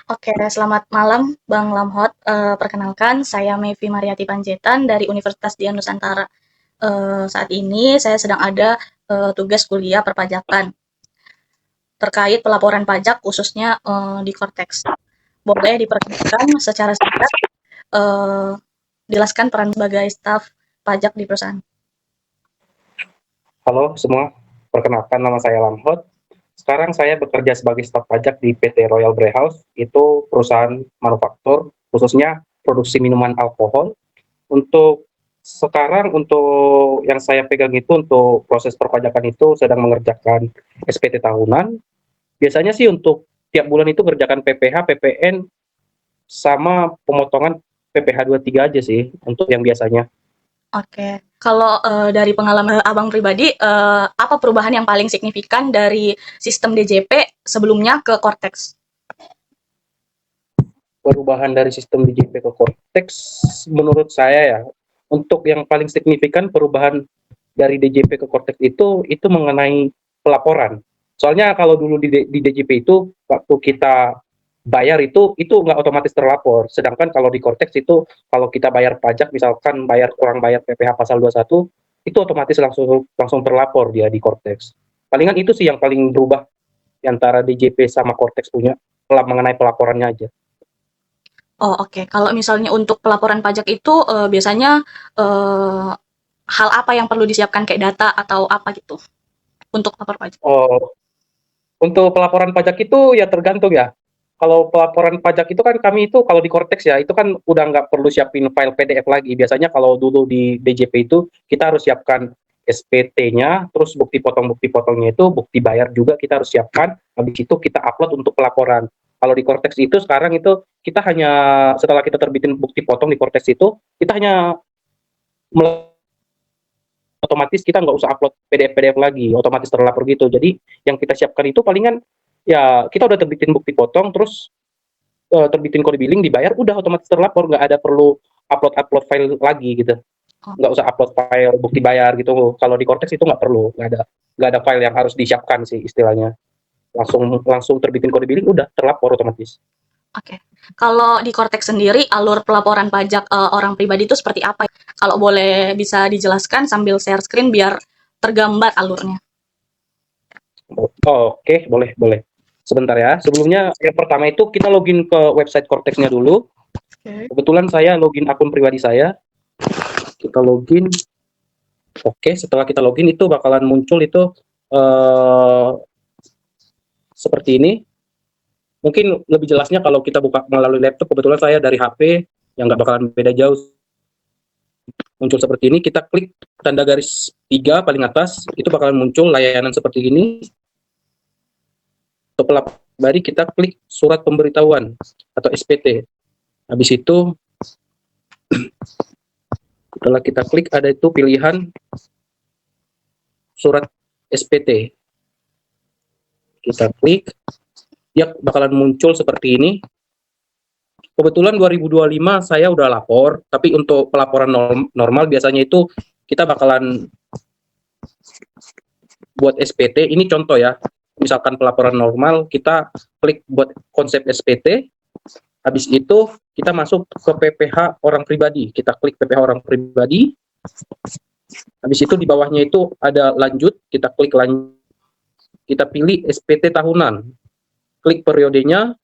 Oke, selamat malam Bang Lamhot. Perkenalkan, saya Mevi Mariati Panjaitan dari Universitas Dian Nusantara. Saat ini saya sedang ada tugas kuliah perpajakan terkait pelaporan pajak khususnya di Cortex. Boleh diperkenalkan secara singkat, eh, jelaskan peran sebagai staf pajak di perusahaan. Halo semua, perkenalkan nama saya Lamhot. Sekarang saya bekerja sebagai staf pajak di PT Royal Brewhouse, itu perusahaan manufaktur, khususnya produksi minuman alkohol. Untuk yang saya pegang itu untuk proses perpajakan itu sedang mengerjakan SPT tahunan. Biasanya sih untuk tiap bulan itu kerjakan PPh, PPN, sama pemotongan PPh 23 aja sih untuk yang biasanya. Oke, kalau dari pengalaman Abang pribadi, apa perubahan yang paling signifikan dari sistem DJP sebelumnya ke Cortex? Perubahan dari sistem DJP ke Cortex, menurut saya ya, untuk yang paling signifikan perubahan dari DJP ke Cortex itu mengenai pelaporan. Soalnya kalau dulu di DJP itu waktu kita bayar itu nggak otomatis terlapor. Sedangkan kalau di Cortex itu kalau kita bayar pajak misalkan kurang bayar PPh pasal 21 itu otomatis langsung langsung terlapor dia di Cortex. Palingan itu sih yang paling berubah di antara DJP sama Cortex punya mengenai pelaporannya aja. Oh, oke. Kalau misalnya untuk pelaporan pajak itu, biasanya, eee, hal apa yang perlu disiapkan kayak data atau apa gitu, untuk lapor pajak? Oh, untuk pelaporan pajak itu ya tergantung ya. Kalau pelaporan pajak itu kan kami itu kalau di Cortex ya itu kan udah nggak perlu siapin file PDF lagi. Biasanya kalau dulu di DJP itu kita harus siapkan SPT-nya, terus bukti potongnya itu bukti bayar juga kita harus siapkan. Habis itu kita upload untuk pelaporan. Kalau di Cortex itu sekarang itu kita hanya setelah kita terbitin bukti potong di Cortex itu kita hanya otomatis kita nggak usah upload PDF-PDF lagi, otomatis terlapor gitu. Jadi yang kita siapkan itu palingan ya kita udah terbitin bukti potong, terus terbitin kode billing, dibayar, udah otomatis terlapor, nggak ada perlu upload-upload file lagi gitu. Oh, Nggak usah upload file bukti bayar gitu. Kalau di Cortex itu nggak perlu, nggak ada file yang harus disiapkan sih istilahnya. Langsung langsung terbitin kode billing, udah terlapor otomatis. oke. Kalau di Cortex sendiri, alur pelaporan pajak, orang pribadi itu seperti apa? Kalau boleh bisa dijelaskan sambil share screen biar tergambar alurnya. Oh, oke, boleh, boleh. Sebentar ya. Sebelumnya yang pertama itu kita login ke website Cortex-nya dulu. Oke. Kebetulan saya login akun pribadi saya. Kita login. Oke, setelah kita login itu bakalan muncul itu eh, seperti ini. Mungkin lebih jelasnya kalau kita buka melalui laptop. Kebetulan saya dari HP yang nggak bakalan beda jauh. Muncul seperti ini. Kita klik tanda garis 3 paling atas. Itu bakalan muncul layanan seperti ini. Untuk pelapor kita klik surat pemberitahuan atau SPT. Habis itu setelah kita klik ada itu pilihan surat SPT. Kita klik, dia bakalan muncul seperti ini. Kebetulan 2025 saya udah lapor, tapi untuk pelaporan normal biasanya itu kita bakalan buat SPT. Ini contoh ya, misalkan pelaporan normal, kita klik buat konsep SPT, habis itu kita masuk ke PPh orang pribadi. Kita klik PPh orang pribadi, habis itu di bawahnya itu ada lanjut, kita klik lanjut, kita pilih SPT tahunan, klik periodenya,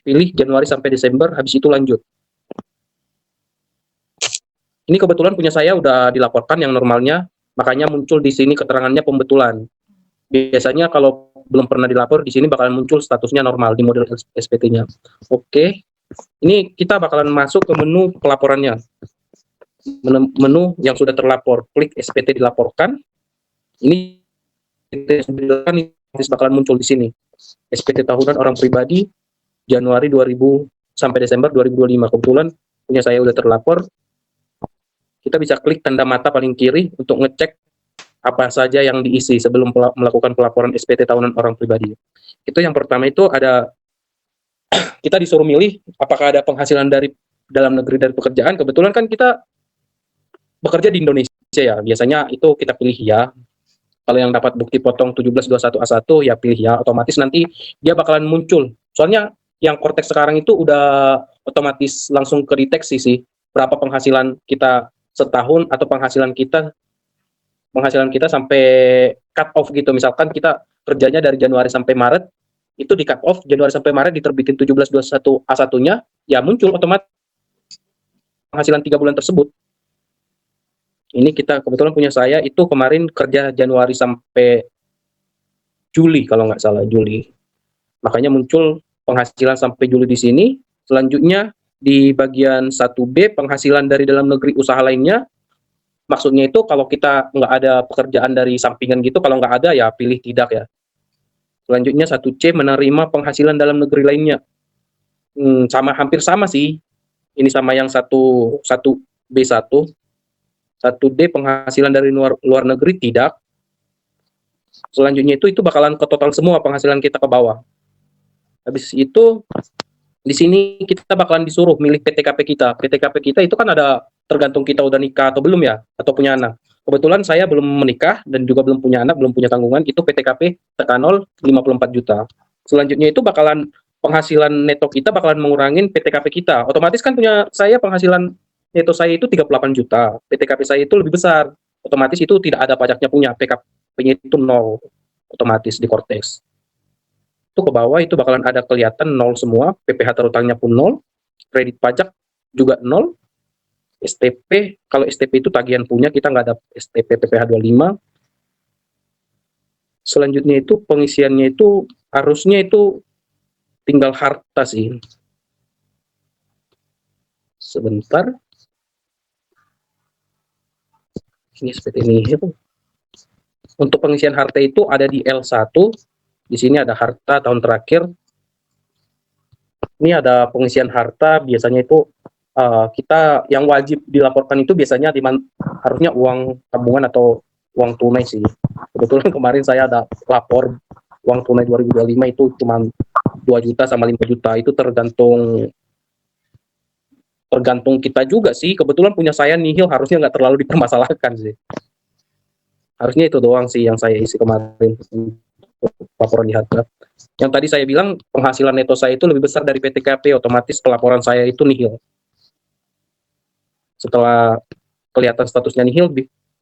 pilih Januari sampai Desember, habis itu lanjut. Ini kebetulan punya saya udah dilaporkan yang normalnya, makanya muncul di sini keterangannya pembetulan. Biasanya kalau belum pernah dilapor, di sini bakalan muncul statusnya normal di model SPT-nya. Oke, ini kita bakalan masuk ke menu pelaporannya. Menu yang sudah terlapor, klik SPT dilaporkan. Ini bakalan muncul di sini. SPT tahunan orang pribadi Januari 2000 sampai Desember 2025. Kebetulan punya saya udah terlapor. Kita bisa klik tanda mata paling kiri untuk ngecek apa saja yang diisi sebelum melakukan pelaporan SPT tahunan orang pribadi. Itu yang pertama itu ada kita disuruh milih apakah ada penghasilan dari dalam negeri dari pekerjaan. Kebetulan kan kita bekerja di Indonesia ya. Biasanya itu kita pilih ya. Kalau yang dapat bukti potong 1721A1 ya pilih ya, otomatis nanti dia bakalan muncul. Soalnya yang Cortex sekarang itu udah otomatis langsung kedeteksi sih berapa penghasilan kita setahun atau penghasilan kita sampai cut off gitu. Misalkan kita kerjanya dari Januari sampai Maret, itu di cut off Januari sampai Maret diterbitin 1721 A1-nya, ya muncul otomatis penghasilan 3 bulan tersebut. Ini kita kebetulan punya saya itu kemarin kerja Januari sampai Juli kalau nggak salah Juli. Makanya muncul penghasilan sampai Juli di sini. Selanjutnya di bagian 1B penghasilan dari dalam negeri usaha lainnya. Maksudnya itu kalau kita nggak ada pekerjaan dari sampingan gitu, kalau nggak ada ya pilih tidak ya. Selanjutnya 1C menerima penghasilan dalam negeri lainnya. Sama hampir sama sih. Ini sama yang 1B1. 1D penghasilan dari luar negeri tidak. Selanjutnya itu bakalan ke total semua penghasilan kita ke bawah. Habis itu di sini kita bakalan disuruh milih PTKP kita. PTKP kita itu kan ada tergantung kita udah nikah atau belum ya, atau punya anak. Kebetulan saya belum menikah dan juga belum punya anak, belum punya tanggungan, itu PTKP tekan 0 54 juta. Selanjutnya itu bakalan penghasilan neto kita bakalan mengurangin PTKP kita. Otomatis kan punya saya penghasilan neto saya itu 38 juta. PTKP saya itu lebih besar. Otomatis itu tidak ada pajaknya punya, PKP-nya itu 0 otomatis di Cortex. Itu ke bawah itu bakalan ada kelihatan 0 semua, PPh terutangnya pun 0, kredit pajak juga 0, STP, kalau STP itu tagihan punya, kita nggak ada STP PPh 25. Selanjutnya itu pengisiannya itu harusnya itu tinggal harta sih. Sebentar. Ini seperti ini. Untuk pengisian harta itu ada di L1. Di sini ada harta tahun terakhir. Ini ada pengisian harta, biasanya itu kita yang wajib dilaporkan itu biasanya harusnya uang tabungan atau uang tunai sih. Kebetulan kemarin saya ada lapor uang tunai 2025 itu cuma 2 juta sama 5 juta. Itu tergantung kita juga sih. Kebetulan punya saya nihil, harusnya nggak terlalu dipermasalahkan sih. Harusnya itu doang sih yang saya isi kemarin laporan di harta. Yang tadi saya bilang penghasilan neto saya itu lebih besar dari PTKP, otomatis pelaporan saya itu nihil. Setelah kelihatan statusnya nihil,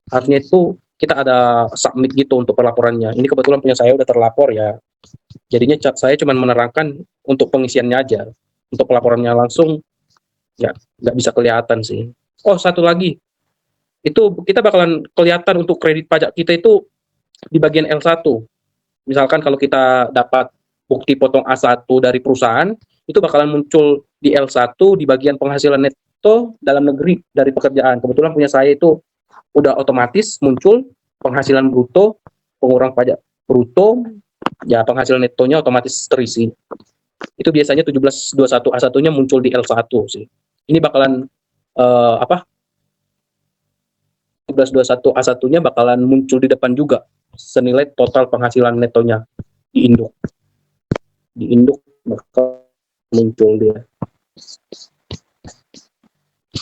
harusnya itu kita ada submit gitu untuk pelaporannya. Ini kebetulan punya saya udah terlapor ya. Jadinya saya cuma menerangkan untuk pengisiannya aja. Untuk pelaporannya langsung ya nggak bisa kelihatan sih. Oh, satu lagi. Itu kita bakalan kelihatan untuk kredit pajak kita itu di bagian L1. Misalkan kalau kita dapat bukti potong A1 dari perusahaan, itu bakalan muncul di L1 di bagian penghasilan neto dalam negeri dari pekerjaan. Kebetulan punya saya itu udah otomatis muncul penghasilan bruto, pengurang pajak bruto, ya penghasilan netonya otomatis terisi. Itu biasanya 1721 A1-nya muncul di L1 sih. Ini bakalan 1721 A1-nya bakalan muncul di depan juga, senilai total penghasilan netonya di induk bakal muncul dia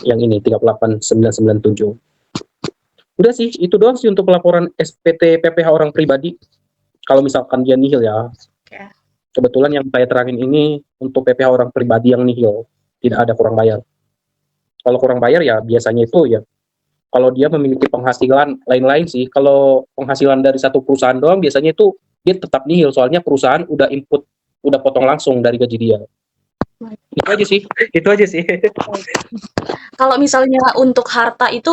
yang ini 38997. Udah sih itu doang sih untuk pelaporan SPT PPh orang pribadi kalau misalkan dia nihil ya. Kebetulan yang saya terangin ini untuk PPh orang pribadi yang nihil, tidak ada kurang bayar. Kalau kurang bayar ya biasanya itu ya kalau dia memiliki penghasilan lain-lain sih. Kalau penghasilan dari satu perusahaan doang biasanya itu dia tetap nihil, soalnya perusahaan udah input, udah potong langsung dari gaji dia. Itu aja sih. Kalau misalnya untuk harta itu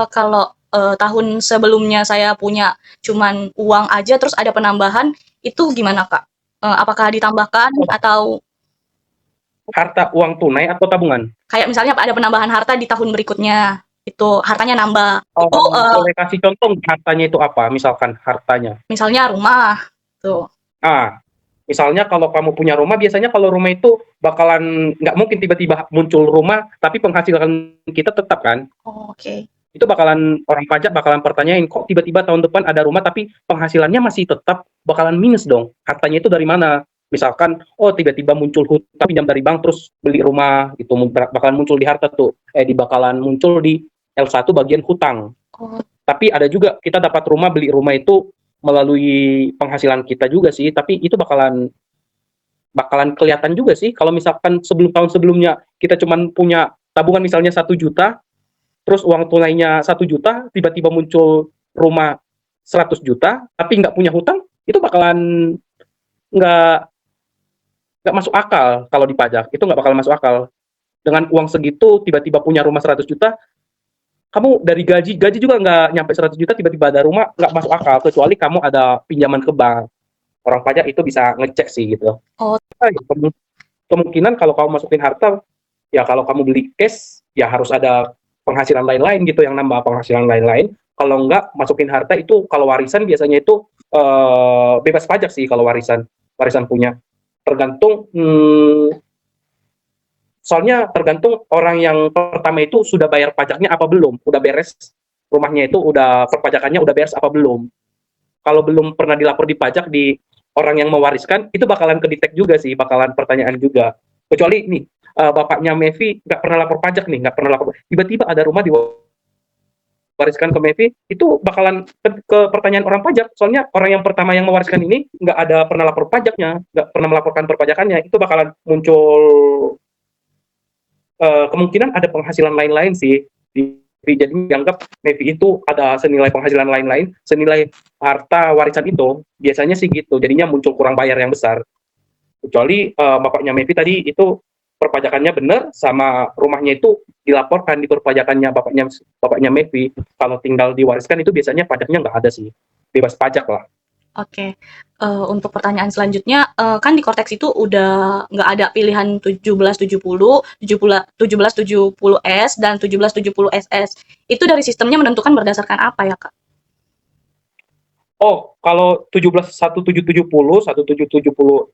kalau tahun sebelumnya saya punya cuman uang aja terus ada penambahan, itu gimana Kak? Apakah ditambahkan atau harta uang tunai atau tabungan? Kayak misalnya ada penambahan harta di tahun berikutnya, itu hartanya nambah. Boleh kasih contoh hartanya itu apa? Misalkan hartanya. Misalnya rumah, tuh. Misalnya kalau kamu punya rumah, biasanya kalau rumah itu bakalan nggak mungkin tiba-tiba muncul rumah, tapi penghasilan kita tetap kan? Oke. Itu bakalan orang pajak bakalan pertanyain, kok tiba-tiba tahun depan ada rumah tapi penghasilannya masih tetap, bakalan minus dong. Hartanya itu dari mana? Misalkan, tiba-tiba muncul hutang pinjam dari bank terus beli rumah, itu bakalan muncul di harta tuh. Bakalan muncul di L1 bagian hutang. Tapi ada juga kita dapat rumah, beli rumah itu melalui penghasilan kita juga sih, tapi itu bakalan bakalan kelihatan juga sih kalau misalkan sebelum tahun sebelumnya kita cuman punya tabungan misalnya 1 juta, terus uang tunainya 1 juta, tiba-tiba muncul rumah 100 juta, tapi nggak punya hutang, itu bakalan nggak nggak masuk akal kalau dipajak. Itu nggak bakal masuk akal. Dengan uang segitu tiba-tiba punya rumah 100 juta, kamu dari gaji juga nggak nyampe 100 juta tiba-tiba ada rumah, nggak masuk akal kecuali kamu ada pinjaman ke bank. Orang pajak itu bisa ngecek sih gitu. Oh, Nah, kemungkinan kalau kamu masukin harta, ya kalau kamu beli cash ya harus ada penghasilan lain-lain gitu yang nambah penghasilan lain-lain. Kalau enggak masukin harta itu kalau warisan biasanya itu bebas pajak sih kalau warisan warisan punya. Tergantung soalnya tergantung orang yang pertama itu sudah bayar pajaknya apa belum, udah beres rumahnya itu udah perpajakannya udah beres apa belum. Kalau belum pernah dilapor di pajak di orang yang mewariskan itu bakalan kedetek juga sih, bakalan pertanyaan juga. Kecuali nih bapaknya Mevi nggak pernah lapor pajak nih, nggak pernah lapor, tiba-tiba ada rumah diwariskan ke Mevi, itu bakalan ke pertanyaan orang pajak. Soalnya orang yang pertama yang mewariskan ini nggak ada pernah lapor pajaknya, nggak pernah melaporkan perpajakannya, itu bakalan muncul kemungkinan ada penghasilan lain-lain sih. Jadi dianggap Mevi itu ada senilai penghasilan lain-lain, senilai harta warisan itu, biasanya sih gitu. Jadinya muncul kurang bayar yang besar. Kecuali bapaknya Mevi tadi itu perpajakannya benar, sama rumahnya itu dilaporkan di perpajakannya bapaknya Mevi. Kalau tinggal diwariskan itu biasanya pajaknya nggak ada sih, bebas pajak lah. oke. Untuk pertanyaan selanjutnya, kan di Cortex itu udah nggak ada pilihan 1770, 1770S, dan 1770 SS. Itu dari sistemnya menentukan berdasarkan apa ya, Kak? Oh, kalau 17.1770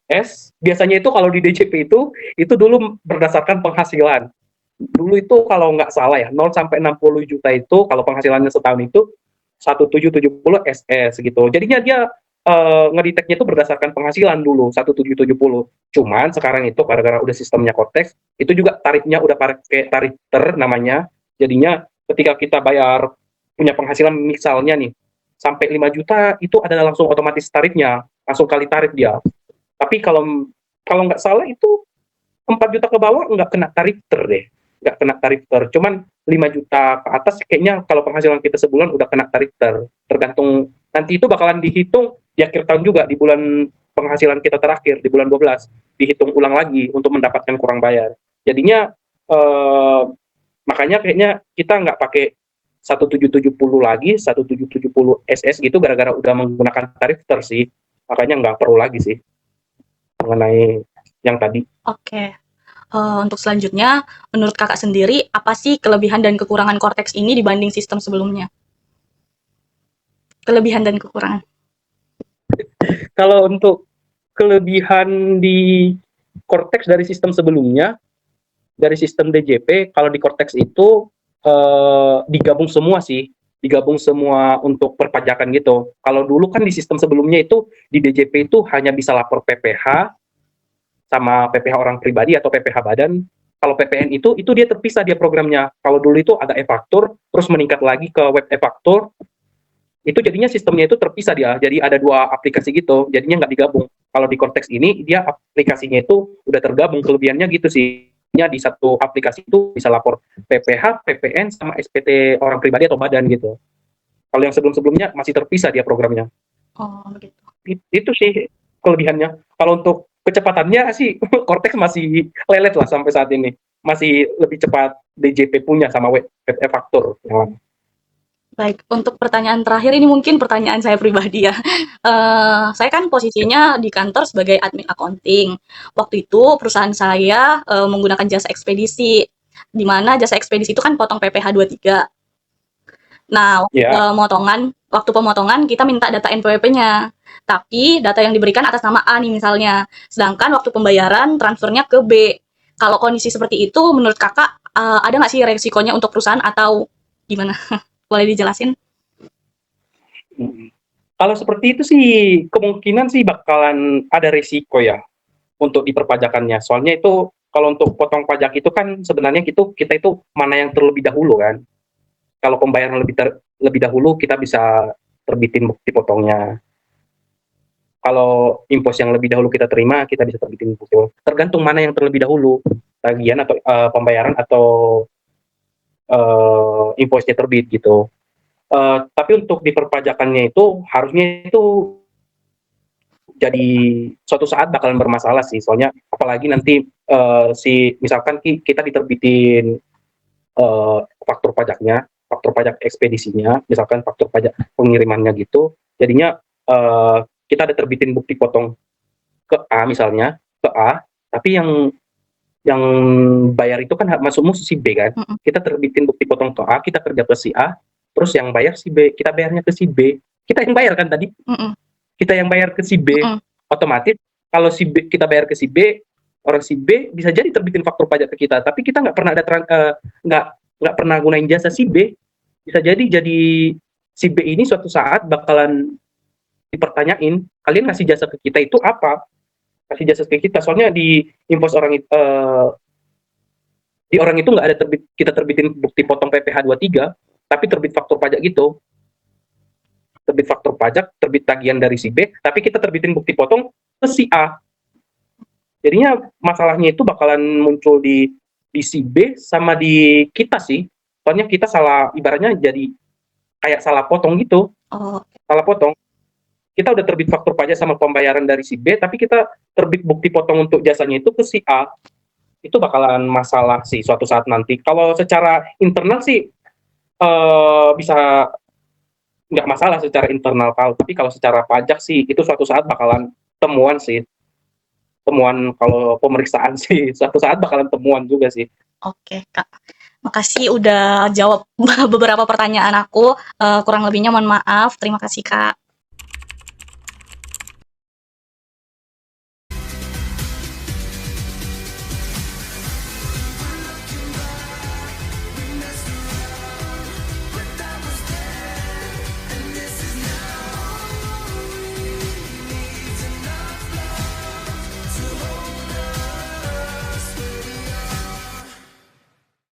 S biasanya itu kalau di DJP itu dulu berdasarkan penghasilan. Dulu itu kalau nggak salah ya 0 sampai 60 juta itu kalau penghasilannya setahun itu 1770 SS gitu. Jadinya dia ngedeteknya itu berdasarkan penghasilan dulu 1770. Cuman sekarang itu gara-gara udah sistemnya Cortex itu juga tarifnya udah pakai tarif ter namanya. Jadinya ketika kita bayar punya penghasilan misalnya nih sampai 5 juta itu ada langsung otomatis tarifnya, langsung kali tarif dia. Tapi kalau kalau nggak salah itu 4 juta ke bawah nggak kena tarif ter deh, nggak kena tarif ter. Cuman 5 juta ke atas kayaknya kalau penghasilan kita sebulan udah kena tarif ter. Tergantung nanti itu bakalan dihitung di akhir tahun juga di bulan penghasilan kita terakhir di bulan 12 dihitung ulang lagi untuk mendapatkan kurang bayar. Jadinya makanya kayaknya kita nggak pakai 1770 lagi 1770 SS gitu gara-gara udah menggunakan tarif ter sih. Makanya nggak perlu lagi sih mengenai yang tadi. Oke. Untuk selanjutnya, menurut Kakak sendiri, apa sih kelebihan dan kekurangan Cortex ini dibanding sistem sebelumnya? Kelebihan dan kekurangan. Kalau untuk kelebihan di Cortex dari sistem sebelumnya, dari sistem DJP, kalau di Cortex itu digabung semua sih, digabung semua untuk perpajakan gitu. Kalau dulu kan di sistem sebelumnya itu di DJP itu hanya bisa lapor PPH sama PPH orang pribadi atau PPH badan. Kalau PPN itu dia terpisah dia programnya. Kalau dulu itu ada e-faktur, terus meningkat lagi ke web e-faktur, itu jadinya sistemnya itu terpisah dia. Jadi ada dua aplikasi gitu, jadinya nggak digabung. Kalau di konteks ini, dia aplikasinya itu udah tergabung, kelebihannya gitu sih. Di satu aplikasi itu bisa lapor PPH, PPN, sama SPT orang pribadi atau badan gitu. Kalau yang sebelum-sebelumnya masih terpisah dia programnya. Oh, begitu. Itu sih kelebihannya. Kalau untuk kecepatannya sih Cortex masih lelet lah sampai saat ini. Masih lebih cepat DJP punya sama web e-faktur yang lama. Baik, untuk pertanyaan terakhir ini mungkin pertanyaan saya pribadi ya. Saya kan posisinya di kantor sebagai admin accounting. Waktu itu perusahaan saya menggunakan jasa ekspedisi, di mana jasa ekspedisi itu kan potong PPh 23. Nah, Ya, waktu pemotongan kita minta data NPWP-nya. Tapi data yang diberikan atas nama A nih misalnya. Sedangkan waktu pembayaran transfernya ke B. Kalau kondisi seperti itu, menurut kakak ada nggak sih resikonya untuk perusahaan atau gimana? Boleh dijelasin? kalau seperti itu sih kemungkinan sih bakalan ada resiko ya untuk di perpajakannya. Soalnya itu kalau untuk potong pajak itu kan sebenarnya kita itu mana yang terlebih dahulu kan. Kalau pembayaran lebih dahulu kita bisa terbitin bukti potongnya. kalau invoice yang lebih dahulu kita terima, kita bisa terbitin bukti potong. Tergantung mana yang terlebih dahulu, tagihan atau pembayaran atau invoice-nya terbit gitu. Tapi untuk di perpajakannya itu harusnya itu jadi suatu saat bakalan bermasalah sih, soalnya apalagi nanti si misalkan kita diterbitin faktur pajaknya, faktur pajak ekspedisinya, misalkan faktur pajak pengirimannya gitu, jadinya kita ada terbitin bukti potong ke A misalnya, ke A, tapi yang bayar itu kan masukmu si B kan, kita terbitin bukti potong ke A, kita kerja ke si A, terus yang bayar si B, kita bayarnya ke si B, kita yang bayar kan tadi, kita yang bayar ke si B, otomatis kalau si B kita bayar ke si B, orang si B bisa jadi terbitin faktur pajak ke kita, tapi kita nggak pernah ada nggak pernah gunain jasa si B, bisa jadi si B ini suatu saat bakalan dipertanyain, kalian ngasih jasa ke kita itu apa? Kasih jasa ke kita, soalnya di invoice di orang itu nggak ada kita terbitin bukti potong PPh 23, tapi terbit faktur pajak gitu. Terbit faktur pajak, terbit tagihan dari si B, tapi kita terbitin bukti potong ke si A. Jadinya masalahnya itu bakalan muncul di si B sama di kita sih. Soalnya kita salah, ibaratnya jadi kayak salah potong gitu. Salah potong. Kita udah terbit faktur pajak sama pembayaran dari si B, tapi kita terbit bukti potong untuk jasanya itu ke si A. Itu bakalan masalah sih suatu saat nanti. Kalau secara internal sih bisa nggak masalah secara internal, tapi kalau secara pajak sih itu suatu saat bakalan temuan sih. Temuan kalau pemeriksaan sih suatu saat bakalan temuan juga sih. Oke, Kak. Makasih udah jawab beberapa pertanyaan aku. Kurang lebihnya mohon maaf. Terima kasih, Kak.